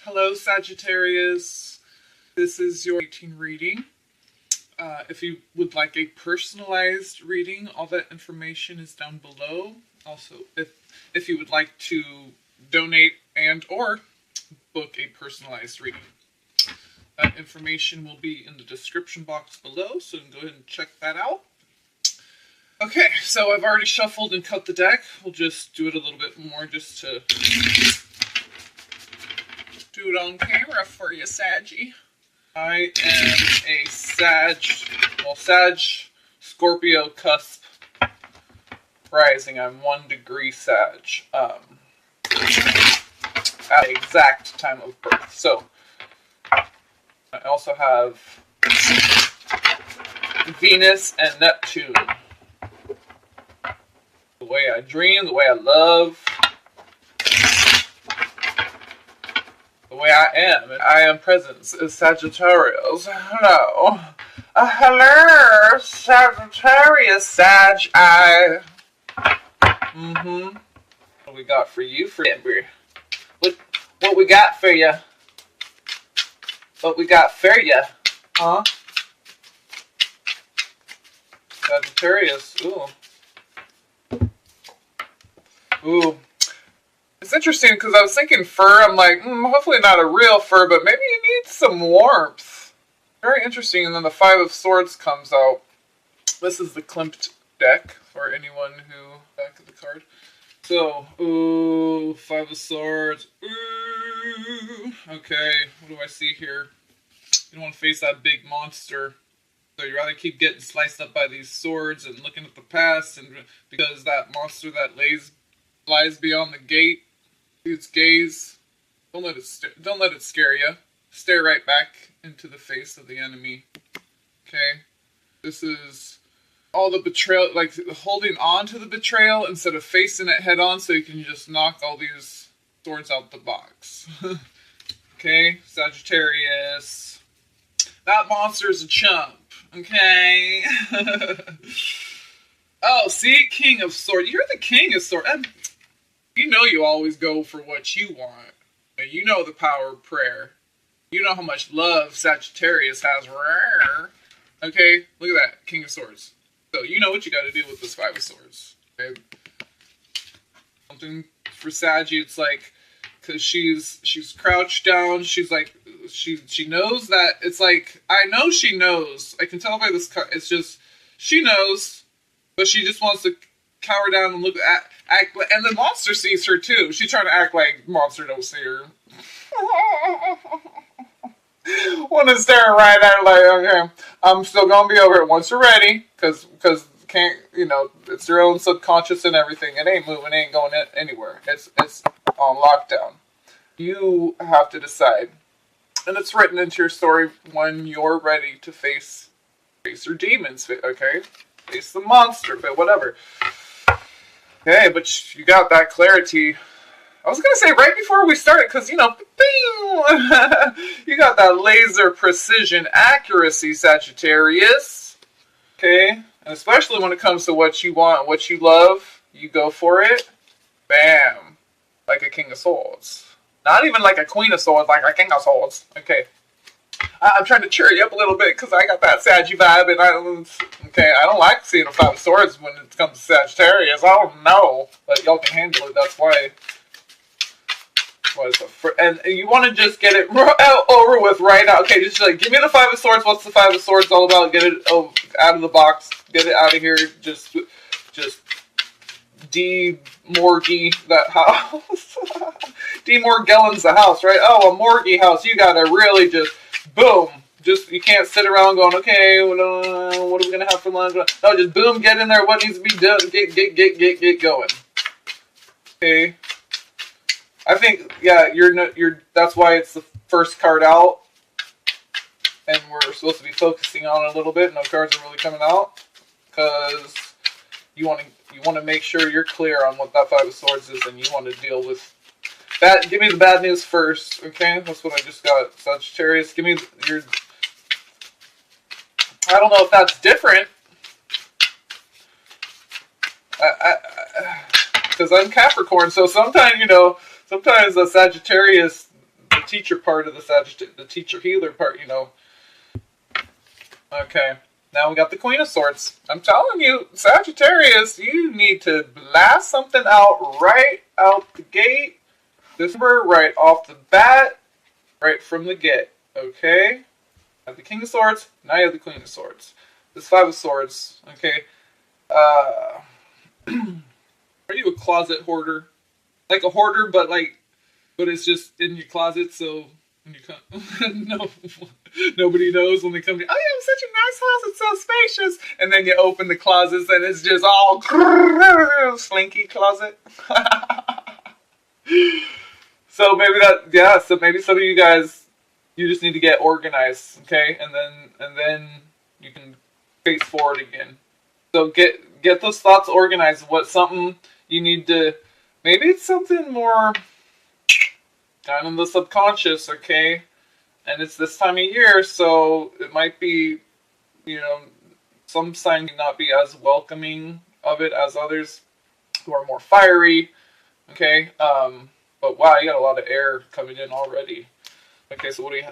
Hello, Sagittarius. This is your 18 reading. If you would like a personalized reading, all that information is down below. Also, if you would like to donate and or book a personalized reading, that information will be in the description box below, so you can go ahead and check that out. Okay, so I've already shuffled and cut the deck. We'll just do it a little bit more just to do it on camera for you, Saggy. I am a Sag Scorpio cusp rising. I'm 1 degree Sag at the exact time of birth. So I also have Venus and Neptune. The way I dream, the way I love, the way I am. And I am present is Sagittarius. Hello. Hello, Sagittarius, Sag. What we got for you, for Amber? What we got for you? What we got for you? Huh? Sagittarius. Ooh. It's interesting because I was thinking fur. I'm like, hopefully not a real fur, but maybe you need some warmth. Very interesting. And then the Five of Swords comes out. This is the Klimt deck for anyone who back of the card. So, ooh, Five of Swords. Ooh. Okay, what do I see here? You don't want to face that big monster. So you'd rather keep getting sliced up by these swords and looking at the past, and because that monster that flies beyond the gate, its gaze. Don't let it scare you. Stare right back into the face of the enemy. Okay, this is all the betrayal, like holding on to the betrayal instead of facing it head on, so you can just knock all these swords out the box. Okay, Sagittarius. That monster's a chump. Okay. Oh, see, King of Swords. You're the King of Swords. You know you always go for what you want. You know the power of prayer. You know how much love Sagittarius has. Okay, look at that, King of Swords. So you know what you got to do with this Five of Swords. Okay? Something for Saggy, it's like, because she's crouched down. She's like, she knows that. It's like, I know she knows. I can tell by this card. It's just, she knows, but she just wants to cower down and act, and the monster sees her too. She's trying to act like monster don't see her. Want to stare right at her like, okay, I'm still gonna be over it once you're ready, because can't, it's your own subconscious and everything. It ain't moving, it ain't going anywhere. It's on lockdown. You have to decide, and it's written into your story when you're ready to face your demons. Okay, face the monster, but whatever. Okay, but you got that clarity. I was going to say right before we started, because, bing! You got that laser precision accuracy, Sagittarius. Okay? And especially when it comes to what you want, what you love, you go for it. Bam. Like a King of Swords. Not even like a Queen of Swords, like a King of Swords. Okay. I'm trying to cheer you up a little bit because I got that Saggy vibe, and I don't like seeing a Five of Swords when it comes to Sagittarius. I don't know, but y'all can handle it. That's why. And you want to just get it over with right now. Okay, just like, give me the Five of Swords. What's the Five of Swords all about? Get it out of the box. Get it out of here. Just de-morgie that house. De-morgellons the house, right? Oh, a morgie house. You gotta really just, boom. You can't sit around going, okay, what are we gonna have for lunch? No, just boom, get in there. What needs to be done? Get going. Okay. I think, yeah, that's why it's the first card out, and we're supposed to be focusing on it a little bit. No cards are really coming out because you want to make sure you're clear on what that Five of Swords is, and you want to deal with that. Give me the bad news first, okay? That's what I just got, Sagittarius. Give me your. I don't know if that's different. Because I'm Capricorn, so sometimes, sometimes the Sagittarius, teacher part of the Sagittarius, the teacher healer part, you know. Okay, now we got the Queen of Swords. I'm telling you, Sagittarius, you need to blast something out right out the gate. This number right off the bat, right from the get. Okay? Have the King of Swords, now you have the Queen of Swords. This Five of Swords, okay? Are you a closet hoarder? Like a hoarder, but it's just in your closet, so when you come, no, nobody knows when they come to you, oh, you have such a nice house, it's so spacious. And then you open the closets and it's just all slinky closet. So maybe some of you guys, you just need to get organized, okay? And then you can face forward again. So get those thoughts organized. What's something you need to, maybe it's something more down in the subconscious, okay? And it's this time of year, so it might be, you know, some signs may not be as welcoming of it as others who are more fiery, okay? But wow, you got a lot of air coming in already. Okay, so what do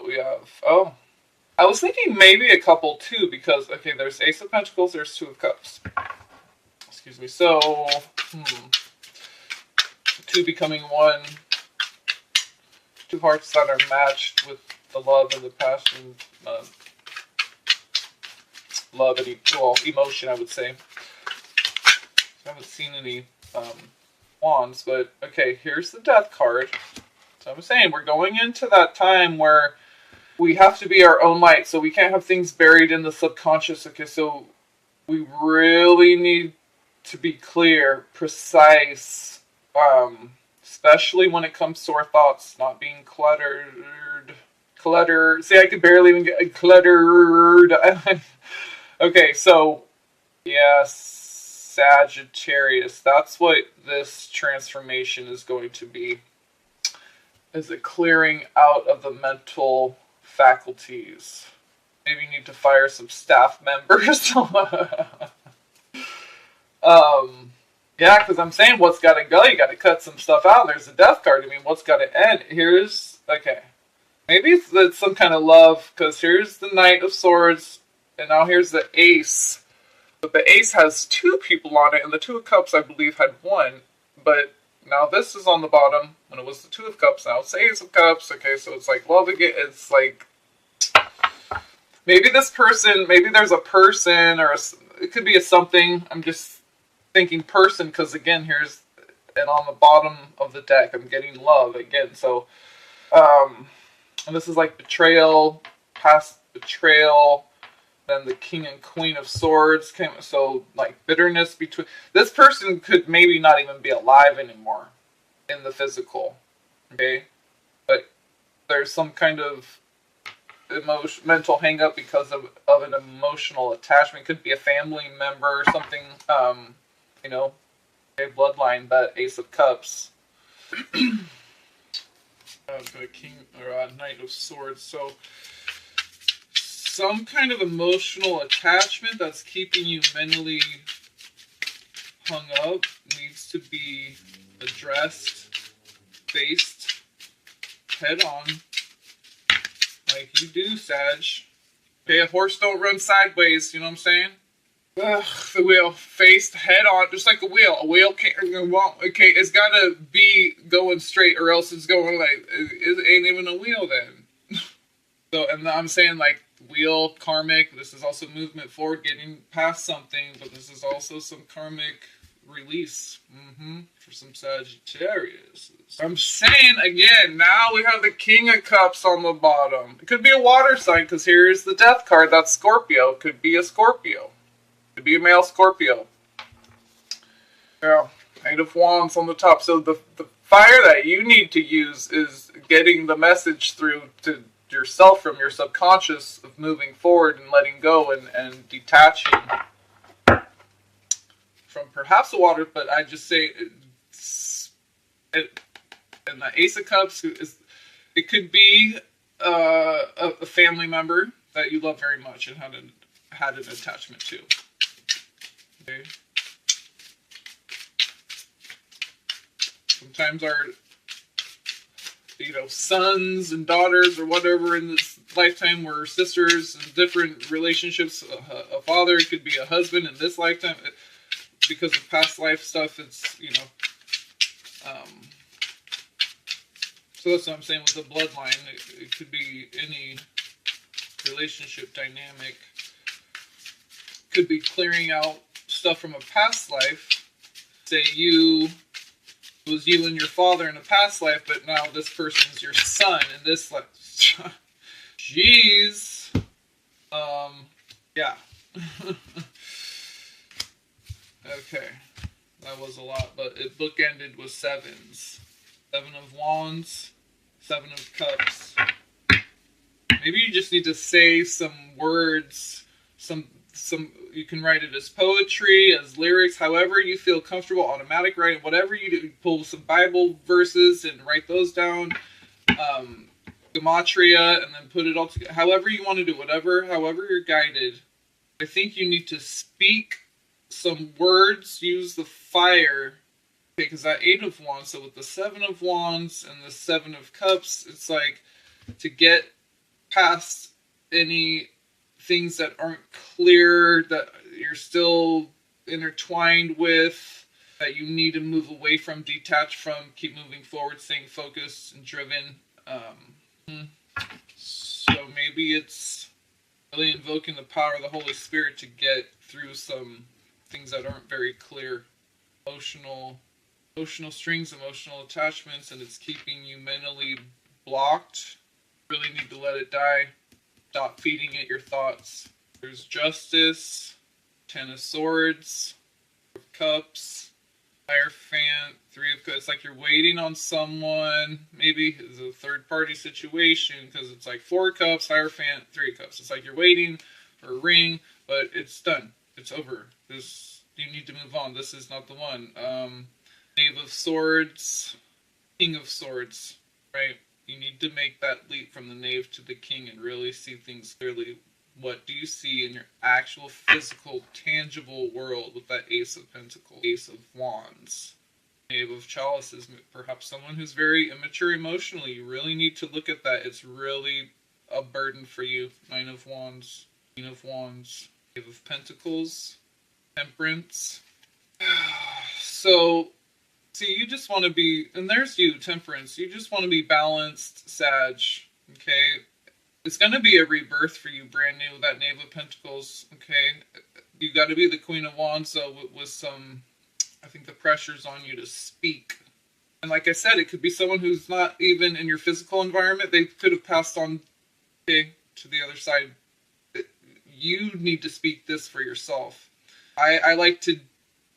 we have? Oh, I was thinking maybe a couple too, because, okay, there's Ace of Pentacles, there's Two of Cups. Excuse me, so, two becoming one. Two hearts that are matched with the love and the passion, love and emotion, I would say. I haven't seen any wands, but okay, here's the Death card. So I'm saying we're going into that time where we have to be our own light, so we can't have things buried in the subconscious. Okay, so we really need to be clear, precise, especially when it comes to our thoughts not being cluttered. See, I could barely even get cluttered. Okay, so yes, Sagittarius. That's what this transformation is going to be. Is it clearing out of the mental faculties? Maybe you need to fire some staff members. Yeah, because I'm saying what's got to go, you got to cut some stuff out. There's a Death card. I mean, what's got to end? Okay. Maybe it's some kind of love, because here's the Knight of Swords, and now here's the Ace. But the Ace has two people on it, and the Two of Cups, I believe, had one. But now this is on the bottom, when it was the Two of Cups. Now it's the Ace of Cups. Okay, so it's like love again. It's like, maybe this person, maybe there's a person, or it could be a something. I'm just thinking person, because again, and on the bottom of the deck, I'm getting love again. So, and this is like betrayal, past betrayal. Then the King and Queen of Swords came, so like bitterness between. This person could maybe not even be alive anymore in the physical, okay? But there's some kind of mental hang-up because of an emotional attachment. Could be a family member or something, you know, a bloodline, that Ace of Cups. King or Knight of Swords. So some kind of emotional attachment that's keeping you mentally hung up needs to be addressed, faced, head on, like you do, Sag. Okay, a horse don't run sideways, you know what I'm saying? Ugh, the wheel faced head on, just like a wheel. A wheel can't, okay, it's gotta be going straight, or else it's going like, it ain't even a wheel then. So, and I'm saying like wheel, karmic, this is also movement forward, getting past something, but this is also some karmic release for some Sagittarius. I'm saying again, now we have the King of Cups on the bottom. It could be a water sign, because here's the Death card, that's Scorpio. Could be a Scorpio. Could be a male Scorpio. Yeah, Knight of Wands on the top. So the fire that you need to use is getting the message through to yourself from your subconscious of moving forward and letting go and detaching from perhaps the water, but I just say and the Ace of Cups it could be a family member that you love very much and had an attachment to. Okay. Sometimes sons and daughters or whatever in this lifetime were sisters in different relationships. A father, it could be a husband in this lifetime. Because of past life stuff, it's, so that's what I'm saying with the bloodline. It could be any relationship dynamic. Could be clearing out stuff from a past life. Say it was you and your father in a past life, but now this person's your son in this life. Jeez. Yeah. Okay. That was a lot, but it bookended with sevens. 7 of Wands, 7 of Cups. Maybe you just need to say some words, some you can write it as poetry, as lyrics, however you feel comfortable, automatic writing, whatever you do. Pull some Bible verses and write those down, gematria, and then put it all together. However you want to do, however you're guided. I think you need to speak some words, use the fire. Okay, because that 8 of Wands, so with the 7 of Wands and the 7 of Cups, it's like to get past any things that aren't clear, that you're still intertwined with, that you need to move away from, detach from, keep moving forward, staying focused and driven. So maybe it's really invoking the power of the Holy Spirit to get through some things that aren't very clear. Emotional strings, emotional attachments, and it's keeping you mentally blocked. Really need to let it die. Stop feeding it your thoughts. There's Justice, 10 of Swords, 4 of Cups, Hierophant, 3 of Cups. It's like you're waiting on someone. Maybe it's a third-party situation because it's like 4 Cups, Hierophant, 3 Cups. It's like you're waiting for a ring, but it's done. It's over. You need to move on. This is not the one. Knave of Swords, King of Swords, right? You need to make that leap from the Knave to the King and really see things clearly. What do you see in your actual physical, tangible world with that Ace of Pentacles, Ace of Wands? Knave of Chalices, perhaps someone who's very immature emotionally. You really need to look at that. It's really a burden for you. 9 of Wands, Queen of Wands, Knave of Pentacles, Temperance. So, see, you just want to be, and there's you, Temperance. You just want to be balanced, Sag. Okay? It's going to be a rebirth for you, brand new, that Knave of Pentacles. Okay? You got to be the Queen of Wands, so with some, I think the pressure's on you to speak. And like I said, it could be someone who's not even in your physical environment. They could have passed on, okay, to the other side. You need to speak this for yourself. I like to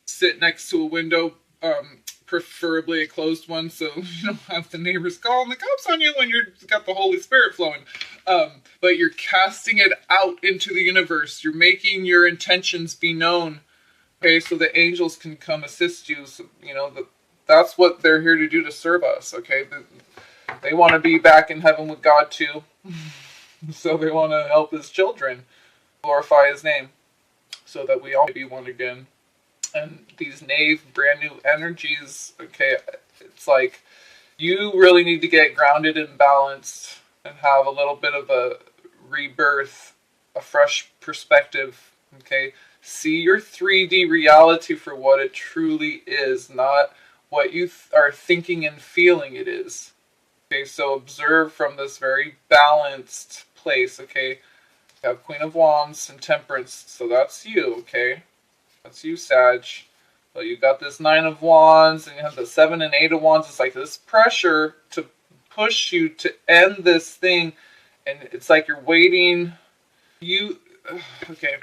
sit next to a window, preferably a closed one, so you don't have the neighbors calling the cops on you when you've got the Holy Spirit flowing. But you're casting it out into the universe. You're making your intentions be known, okay, so the angels can come assist you. So, that's what they're here to do, to serve us, okay? They want to be back in heaven with God too. So they want to help his children glorify his name, so that we all may be one again. And these Knave, brand new energies, okay, it's like you really need to get grounded and balanced and have a little bit of a rebirth, a fresh perspective, okay? See your 3D reality for what it truly is, not what you are thinking and feeling it is. Okay, so observe from this very balanced place, okay? You have Queen of Wands and Temperance, so that's you, okay? That's you, Sag. But you got this 9 of Wands, and you have the 7 and 8 of Wands. It's like this pressure to push you to end this thing, and it's like you're waiting. Okay.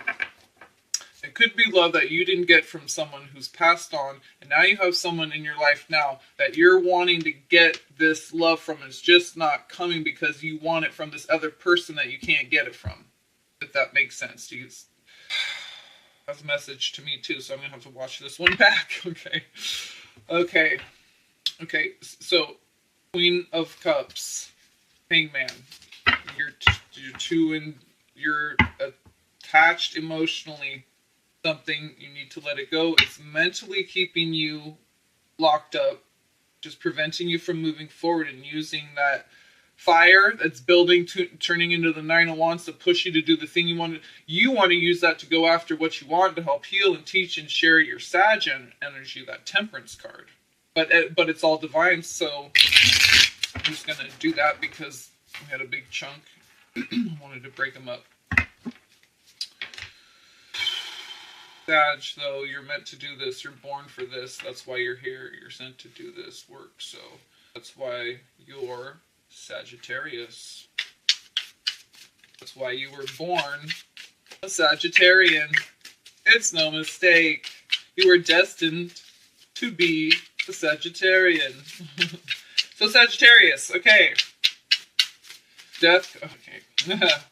It could be love that you didn't get from someone who's passed on, and now you have someone in your life now that you're wanting to get this love from. It's just not coming because you want it from this other person that you can't get it from. If that makes sense. That's a message to me too, so I'm going to have to watch this one back. Okay. So, Queen of Cups, Hangman. You're attached emotionally. Something, you need to let it go. It's mentally keeping you locked up. just preventing you from moving forward and using that fire that's building, turning into the Nine of Wands to push you to do the thing you want to. You want to use that to go after what you want, to help heal and teach and share your Sag energy, that Temperance card. But it's all divine, so I'm just going to do that because we had a big chunk. I wanted to break them up. Sag, though, you're meant to do this. You're born for this. That's why you're here. You're sent to do this work. So that's why you're Sagittarius. That's why you were born a Sagittarian. It's no mistake. You were destined to be a Sagittarian. So Sagittarius, okay. Death, okay.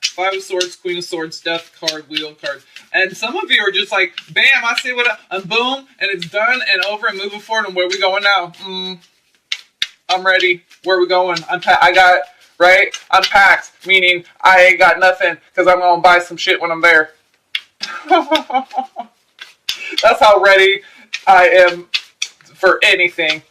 Five of Swords, Queen of Swords, Death card, Wheel card. And some of you are just like, bam, I see what and boom, and it's done and over and moving forward. And where are we going now? I'm ready. Where are we going? I got, right? I'm packed, meaning I ain't got nothing because I'm going to buy some shit when I'm there. That's how ready I am for anything.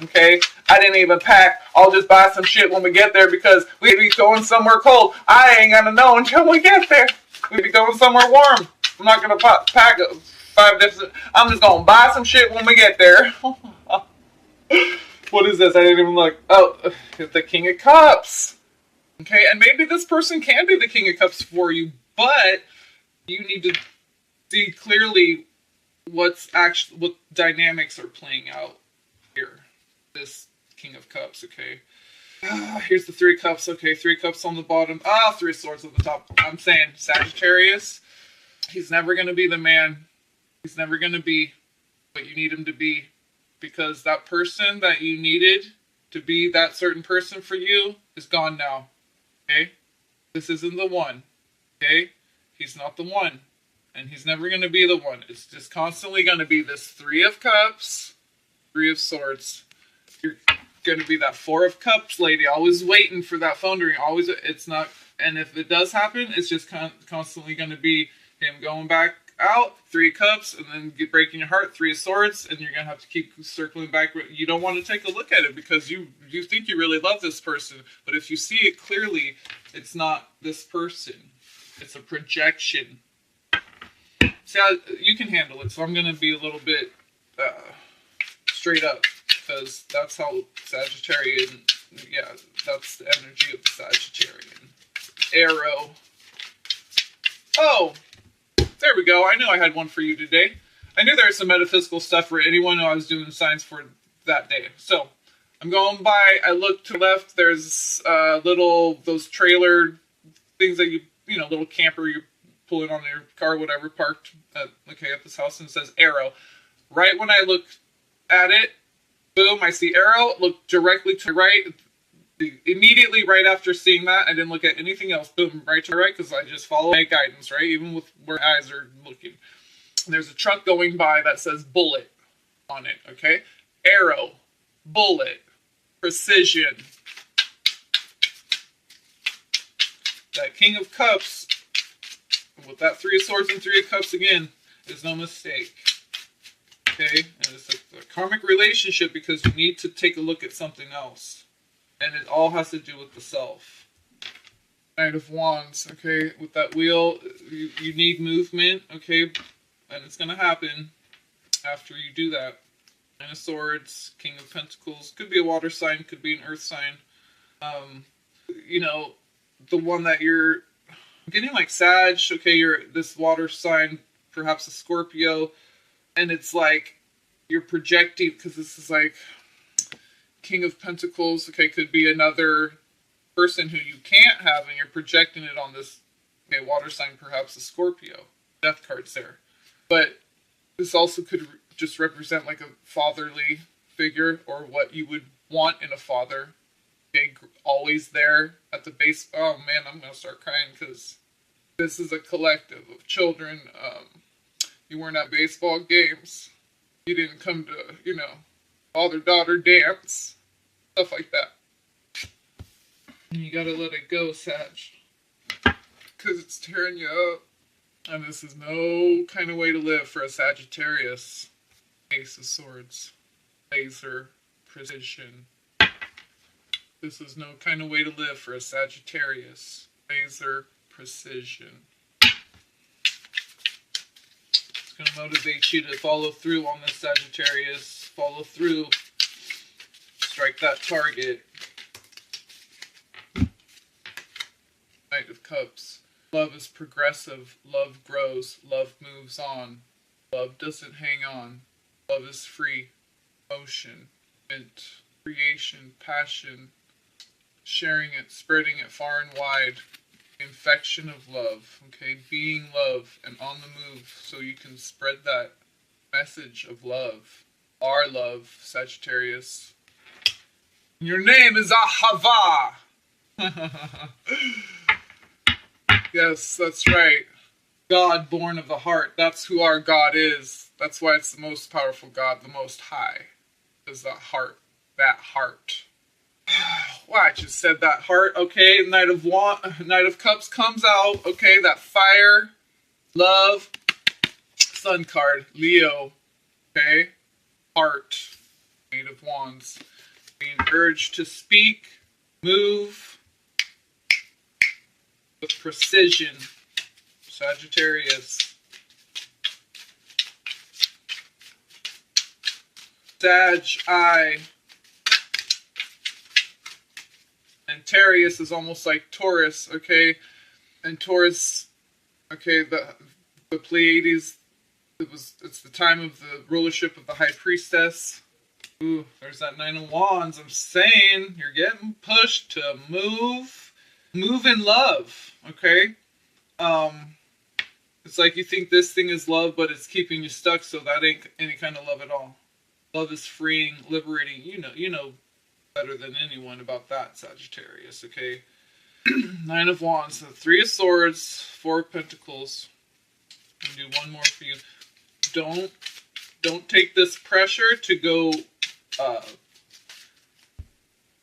Okay? I didn't even pack. I'll just buy some shit when we get there because we'd be going somewhere cold. I ain't gonna know until we get there. We'd be going somewhere warm. I'm not gonna pack 5 different. I'm just gonna buy some shit when we get there. What is this? I didn't even look. Oh, it's the King of Cups. Okay, and maybe this person can be the King of Cups for you, but you need to see clearly what dynamics are playing out here. This King of Cups, okay. Here's the 3 cups, okay. 3 cups on the bottom. 3 swords at the top. I'm saying Sagittarius, he's never going to be the man. He's never going to be what you need him to be. Because that person that you needed to be that certain person for you is gone now. Okay? This isn't the one. Okay? He's not the one. And he's never going to be the one. It's just constantly going to be this 3 of Cups, 3 of Swords. You're going to be that 4 of Cups lady, always waiting for that phone to ring. Always, it's not, and if it does happen, it's just constantly going to be him going back out, 3 cups, and then breaking your heart, 3 of Swords, and you're going to have to keep circling back. You don't want to take a look at it because you think you really love this person, but if you see it clearly, it's not this person. It's a projection. See, you can handle it, so I'm going to be a little bit straight up. Because that's how Sagittarian, yeah, that's the energy of the Sagittarian. Arrow. Oh, there we go. I knew I had one for you today. I knew there was some metaphysical stuff for anyone who I was doing signs for that day. So, I'm going by, I look to the left, there's those trailer things that little camper you're pulling on your car, whatever, parked at this house, and it says Arrow. Right when I look at it, boom, I see Arrow, look directly to the right. Immediately right after seeing that, I didn't look at anything else. Boom, right to the right, because I just follow my guidance, right? Even with where my eyes are looking. There's a truck going by that says Bullet on it, okay? Arrow, Bullet, Precision. That King of Cups, with that 3 of Swords and 3 of Cups again, is no mistake. Okay, and it's a karmic relationship because you need to take a look at something else. And it all has to do with the self. Knight of Wands, okay, with that wheel, you need movement, okay, and it's going to happen after you do that. Nine of Swords, King of Pentacles, could be a water sign, could be an earth sign. The one that you're getting like Sag, okay, you're this water sign, perhaps a Scorpio. And it's like you're projecting, because this is like King of Pentacles, okay, could be another person who you can't have, and you're projecting it on this water sign, perhaps a Scorpio. Death card's there. But this also could just represent like a fatherly figure, or what you would want in a father. Okay, always there at the base. Oh man, I'm going to start crying because this is a collective of children. You weren't at baseball games. You didn't come to, father-daughter dance. Stuff like that. And you gotta let it go, Sag. Because it's tearing you up. And this is no kind of way to live for a Sagittarius. Ace of Swords. Laser. precision. This is no kind of way to live for a Sagittarius. Laser precision. It's going to motivate you to follow through on this, Sagittarius. Follow through. Strike that target. Knight of Cups. Love is progressive. Love grows. Love moves on. Love doesn't hang on. Love is free. Motion. Creation. Passion. Sharing it. Spreading it far and wide. Infection of love. Okay? Being love and on the move so you can spread that message of love. Our love, Sagittarius. Your name is Ahava. Yes, that's right. God born of the heart. That's who our God is. That's why it's the most powerful God, the most high. Is that heart. That heart. Well, I just said that heart. Okay, Knight of Cups comes out. Okay, that fire, love, Sun card, Leo. Okay, heart, Eight of Wands. Being urged to speak, move with precision, Sagittarius. Sag-I. And Tarius is almost like Taurus, okay? And Taurus, okay, the Pleiades, it's the time of the rulership of the High Priestess. Ooh, there's that Nine of Wands. I'm saying you're getting pushed to move in love, okay? It's like you think this thing is love, but it's keeping you stuck, so that ain't any kind of love at all. Love is freeing, liberating. You know better than anyone about that, Sagittarius, okay? Nine of Wands, the Three of Swords, Four of Pentacles. I'll do one more for you. Don't take this pressure to go.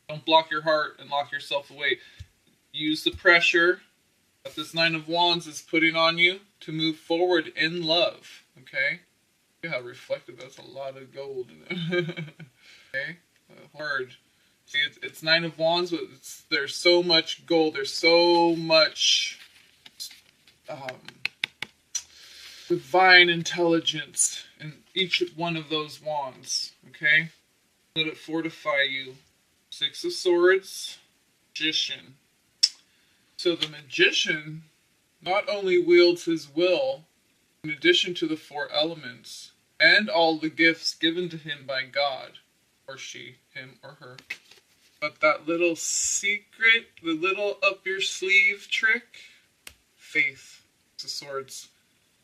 Don't block your heart and lock yourself away. Use the pressure that this Nine of Wands is putting on you to move forward in love, okay? Look how reflective. That's a lot of gold in it. Okay? Hard. See, it's Nine of Wands, but there's so much gold. There's so much divine intelligence in each one of those wands, okay? Let it fortify you. Six of Swords, Magician. So the Magician not only wields his will, in addition to the four elements, and all the gifts given to him by God, or she, him, or her, but that little secret, the little up your sleeve trick, faith. Six of Swords.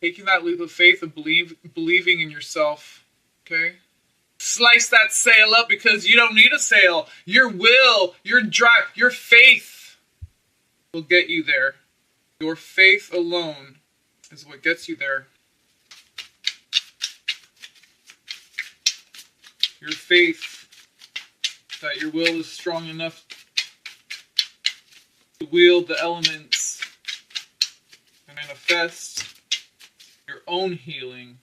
Taking that leap of faith and believing in yourself, okay? Slice that sail up because you don't need a sail. Your will, your drive, your faith will get you there. Your faith alone is what gets you there. Your faith that your will is strong enough to wield the elements and manifest your own healing.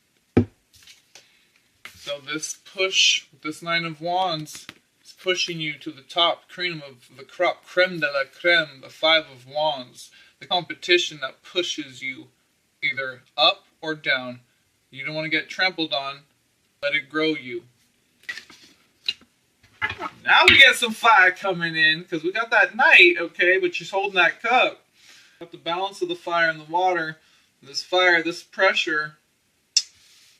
So this push, this Nine of Wands, is pushing you to the top, cream of the crop, creme de la creme, the Five of Wands. The competition that pushes you either up or down. You don't want to get trampled on. Let it grow you. Now we get some fire coming in, because we got that Knight, okay, but she's holding that cup. Got the balance of the fire and the water. This fire, this pressure,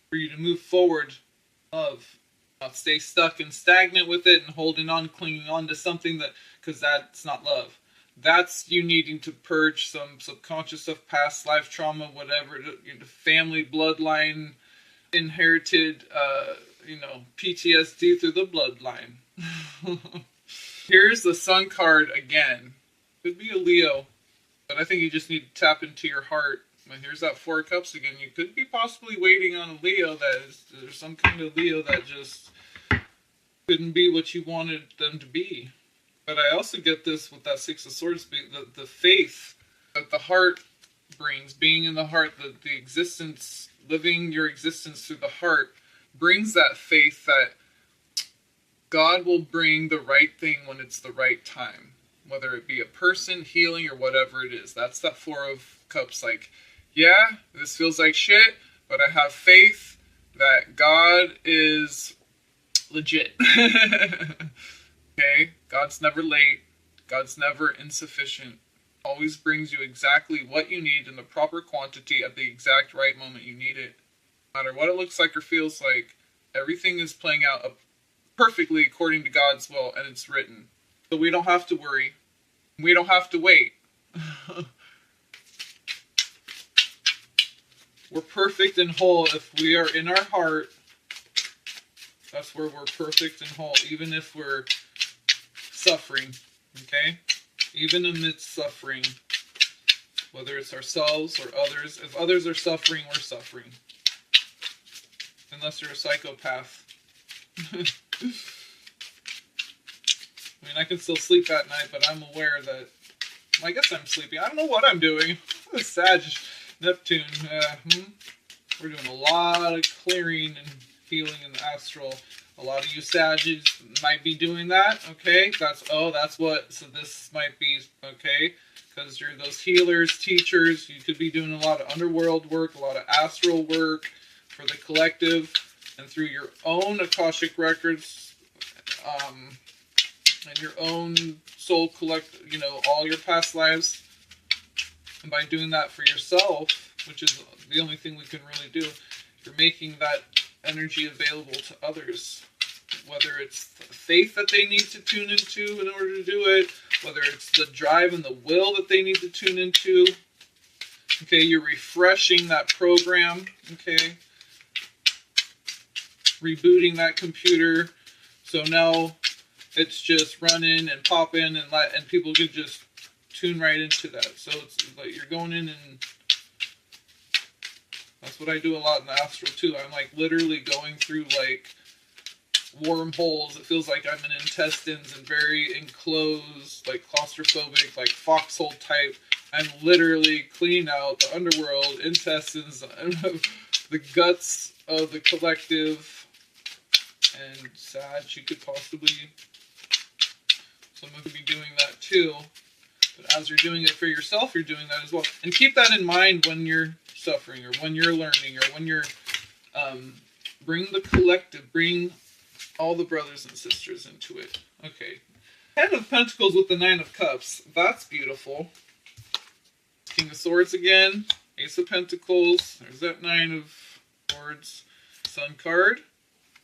for you to move forward. Love. Not stay stuck and stagnant with it and holding on, clinging on to something that, because that's not love. That's you needing to purge some subconscious stuff, past life trauma, whatever, family bloodline, inherited, PTSD through the bloodline. Here's the Sun card again. Could be a Leo, but I think you just need to tap into your heart. Here's that Four of Cups again. You could be possibly waiting on a Leo there's some kind of Leo that just couldn't be what you wanted them to be. But I also get this with that Six of Swords, the faith that the heart brings, being in the heart, the existence, living your existence through the heart, brings that faith that God will bring the right thing when it's the right time. Whether it be a person, healing, or whatever it is. That's that Four of Cups. Like, yeah, this feels like shit, but I have faith that God is legit. Okay? God's never late. God's never insufficient. Always brings you exactly what you need in the proper quantity at the exact right moment you need it. No matter what it looks like or feels like, everything is playing out perfectly according to God's will, and it's written. So we don't have to worry. We don't have to wait. We're perfect and whole if we are in our heart. That's where we're perfect and whole, even if we're suffering. Okay? Even amidst suffering, whether it's ourselves or others. If others are suffering, we're suffering. Unless you're a psychopath. I mean, I can still sleep at night, but I'm aware that, I guess I'm sleeping. I don't know what I'm doing. Sag, Neptune. We're doing a lot of clearing and healing in the astral. A lot of you Sagittarius might be doing that, okay? That's what, so this might be, okay? Because you're those healers, teachers. You could be doing a lot of underworld work, a lot of astral work for the collective, and through your own Akashic records, and your own soul all your past lives. And by doing that for yourself, which is the only thing we can really do, you're making that energy available to others. Whether it's the faith that they need to tune into in order to do it, whether it's the drive and the will that they need to tune into. Okay, you're refreshing that program. Okay, rebooting that computer, so now it's just running and popping, and people could just tune right into that. So it's like you're going in, and that's what I do a lot in the astral too. I'm like literally going through like wormholes. It feels like I'm in intestines and very enclosed, like claustrophobic, like foxhole type. I'm literally cleaning out the underworld, intestines, the guts of the collective. And Sag, you could possibly, some of you be doing that too. But as you're doing it for yourself, you're doing that as well. And keep that in mind when you're suffering, or when you're learning, or when you're, bring the collective, bring all the brothers and sisters into it. Okay. 10 of Pentacles with the 9 of Cups. That's beautiful. King of Swords again. Ace of Pentacles. There's that 9 of Swords. Sun card.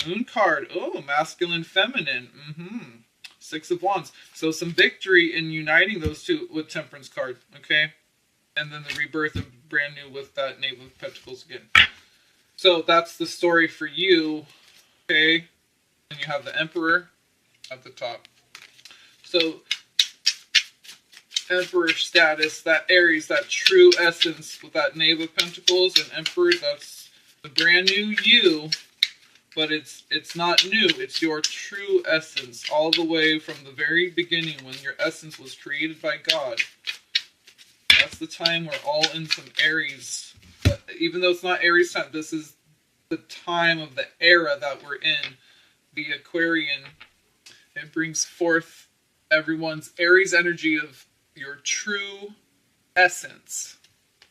Moon card. Oh, masculine, feminine. Six of Wands. So some victory in uniting those two with Temperance card. Okay. And then the rebirth of brand new with that Knave of Pentacles again. So that's the story for you. Okay. And you have the Emperor at the top. So Emperor status, that Aries, that true essence with that Knave of Pentacles and Emperor, that's the brand new you, but it's not new. It's your true essence, all the way from the very beginning when your essence was created by God. That's the time we're all in some Aries. But even though it's not Aries time, this is the time of the era that we're in. The Aquarian, it brings forth everyone's Aries energy of your true essence,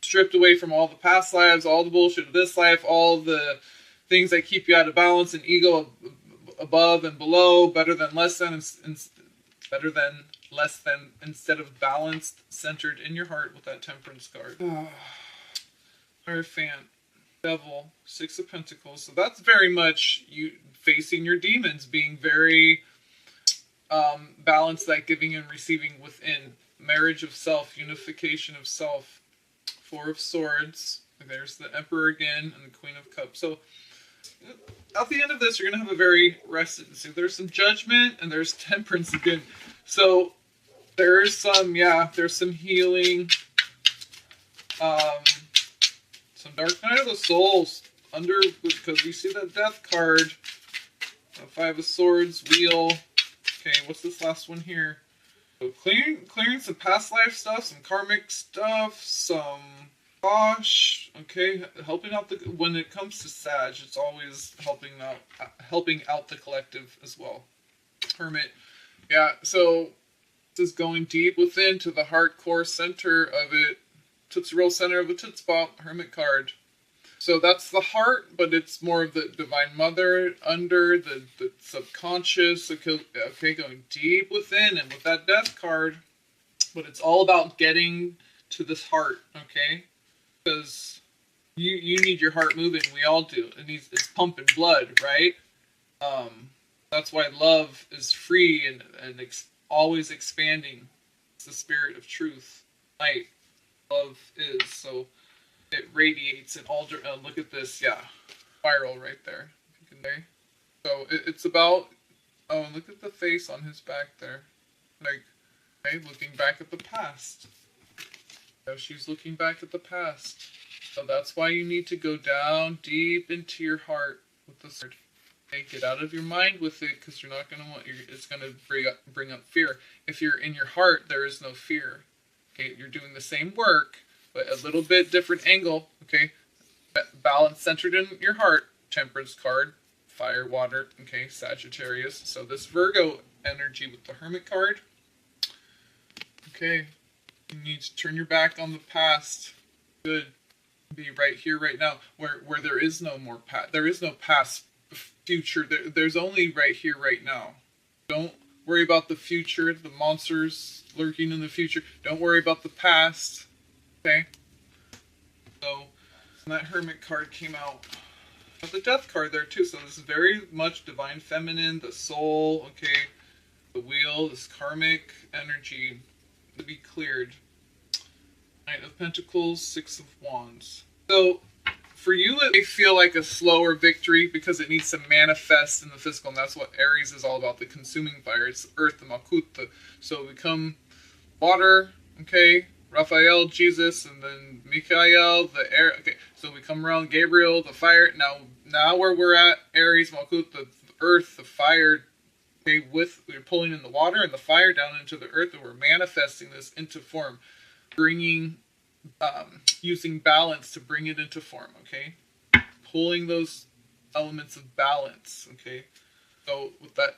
stripped away from all the past lives, all the bullshit of this life, all the things that keep you out of balance, and ego above and below, better than less than, better than less than, instead of balanced, centered in your heart with that Temperance card. Hierophant, Devil, Six of Pentacles. So that's very much you facing your demons, being very balanced, that giving and receiving within. Marriage of self, unification of self. Four of Swords. There's the Emperor again, and the Queen of Cups. So at the end of this, you're going to have a very rested. See, there's some Judgment, and there's Temperance again. So there's some, there's some healing. Some Dark Night of the Souls under, because we see that Death card. Five of Swords, Wheel. Okay, what's this last one here? So clearing some past life stuff, some karmic stuff, some gosh. Okay, helping out the, when it comes to Sag, it's always helping out the collective as well. Hermit. Yeah, so this is going deep within to the heart core center of it. Tootsie Roll center of the Toot Spot, Hermit card. So that's the heart, but it's more of the Divine Mother under the subconscious. Okay, going deep within, and with that Death card. But it's all about getting to this heart, okay? Because you need your heart moving. We all do. It's pumping blood, right? That's why love is free and always expanding. It's the spirit of truth. Light. Love is. So it radiates and alter. Look at this. Yeah. Spiral right there. So it's about. Oh, look at the face on his back there. Like, okay, looking back at the past. So she's looking back at the past. So that's why you need to go down deep into your heart with the sword. Okay, get out of your mind with it, because you're not going to it's going to bring up fear. If you're in your heart, there is no fear. Okay, you're doing the same work, but a little bit different angle. Okay, balance centered in your heart. Temperance card, fire, water. Okay, Sagittarius. So this Virgo energy with the Hermit card. Okay, you need to turn your back on the past. Good. Be right here, right now, where there is no more past. There is no past, future. There's only right here, right now. Don't worry about the future, the monsters lurking in the future. Don't worry about the past. Okay? So, that Hermit card came out. But the Death card there too, so this is very much Divine Feminine, the soul, okay? The wheel, this karmic energy to be cleared. Knight of Pentacles, Six of Wands. So, for you, it may feel like a slower victory because it needs to manifest in the physical, and that's what Aries is all about, the consuming fire. It's Earth, the Malkuth. So we come water, okay, Raphael, Jesus, and then Michael, the air. Okay, so we come around Gabriel, the fire. Now where we're at, Aries, Malkuth, the Earth, the fire. Okay, we're pulling in the water and the fire down into the earth, and we're manifesting this into form. Bringing, using balance to bring it into form, okay? Pulling those elements of balance, okay? So with that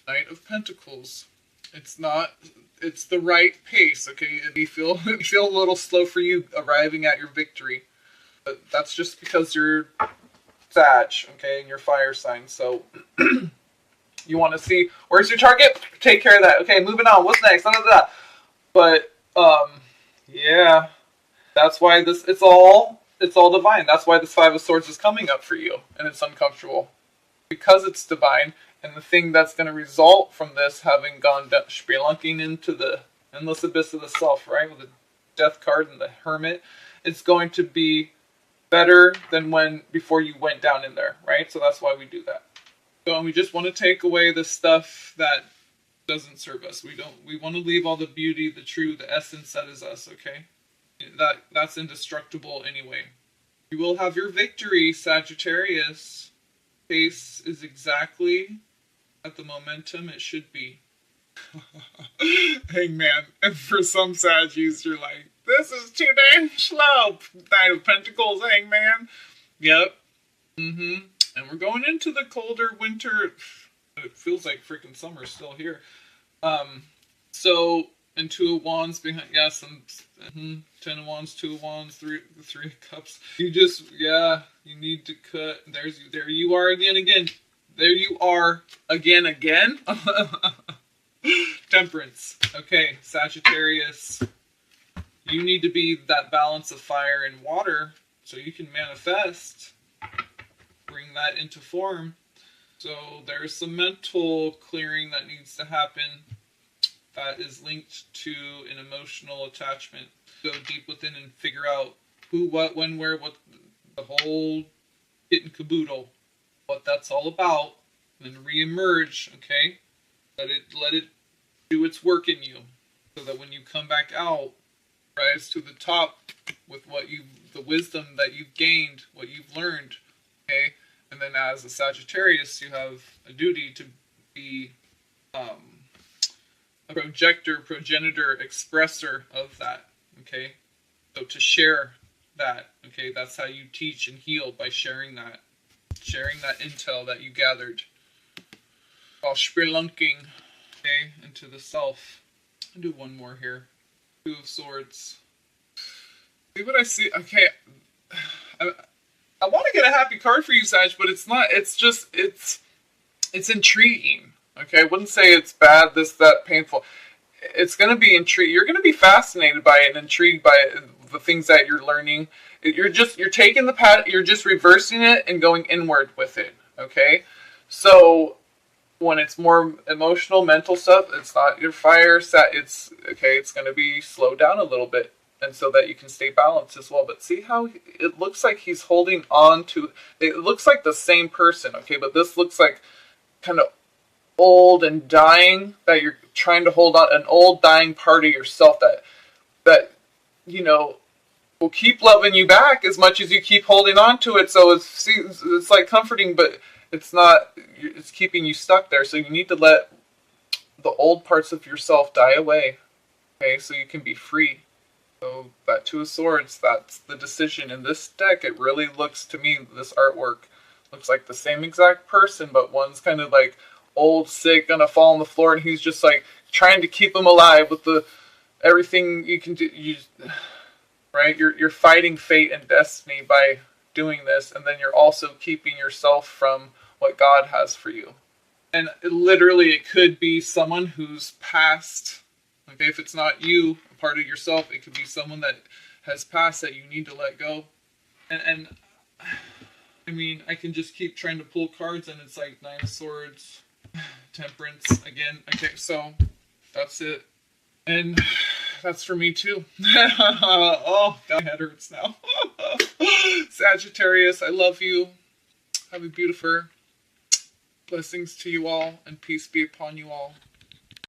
Knight of Pentacles, it's the right pace, okay? You feel a little slow for you arriving at your victory, but that's just because you're Sag, okay, and you're fire sign, so you want to see, where's your target? Take care of that, okay, moving on, what's next? But, yeah, that's why it's all divine. That's why this Five of Swords is coming up for you, and it's uncomfortable. Because it's divine, and the thing that's going to result from this having gone spelunking into the endless abyss of the self, right, with the Death card and the Hermit, it's going to be better than before you went down in there, right? So that's why we do that. So, and we just want to take away the stuff that doesn't serve us. We want to leave all the beauty, the true, the essence that is us, okay? That's indestructible anyway. You will have your victory, Sagittarius. Pace is exactly at the momentum it should be. Hangman. And for some Saggies, you're like, this is too dang slow. Knight of Pentacles, Hangman. Yep. And we're going into the colder winter. It feels like freaking summer's still here. So, and Two of Wands behind, yeah, Ten of Wands, Two of Wands, three of Cups. You need to cut. There you are again. There you are again. Temperance. Okay, Sagittarius. You need to be that balance of fire and water so you can manifest. Bring that into form. So there's some mental clearing that needs to happen that is linked to an emotional attachment. Go deep within and figure out who, what, when, where, what, the whole kit and caboodle, what that's all about, and then re-emerge, okay? Let it do its work in you, so that when you come back out, rise to the top with the wisdom that you've gained, what you've learned, okay? And then as a Sagittarius, you have a duty to be a projector, progenitor, expressor of that, okay? So to share that, okay? That's how you teach and heal, by sharing that intel that you gathered. while spelunking, okay, into the self. I'll do one more here. Two of Swords. See what I see? Okay, I want to get a happy card for you, Sag, but it's not. It's just, it's intriguing. Okay, I wouldn't say it's bad, this, that, painful. It's going to be intriguing. You're going to be fascinated by it and intrigued by it, the things that you're learning. You're taking the path, you're just reversing it and going inward with it. Okay, so when it's more emotional, mental stuff, it's not your fire set. It's okay. It's going to be slowed down a little bit, and so that you can stay balanced as well. But see how it looks like he's holding on to. It looks like the same person. Okay, but this looks like kind of old and dying, that you're trying to hold on, an old dying part of yourself that will keep loving you back as much as you keep holding on to it. So it's like comforting, but it's not. It's keeping you stuck there. So you need to let the old parts of yourself die away. Okay, so you can be free. So that Two of Swords, that's the decision in this deck. It really looks to me, this artwork looks like the same exact person, but one's kind of like old, sick, gonna fall on the floor, and he's just like trying to keep him alive with the everything you can do. Right? You're fighting fate and destiny by doing this, and then you're also keeping yourself from what God has for you. And it could be someone who's passed. Okay, if it's not you, a part of yourself, it could be someone that has passed that you need to let go. And I mean, I can just keep trying to pull cards, and it's like Nine of Swords, Temperance again. Okay, so that's it. And that's for me too. Oh, God, my head hurts now. Sagittarius, I love you. Have a beautiful blessings to you all, and peace be upon you all.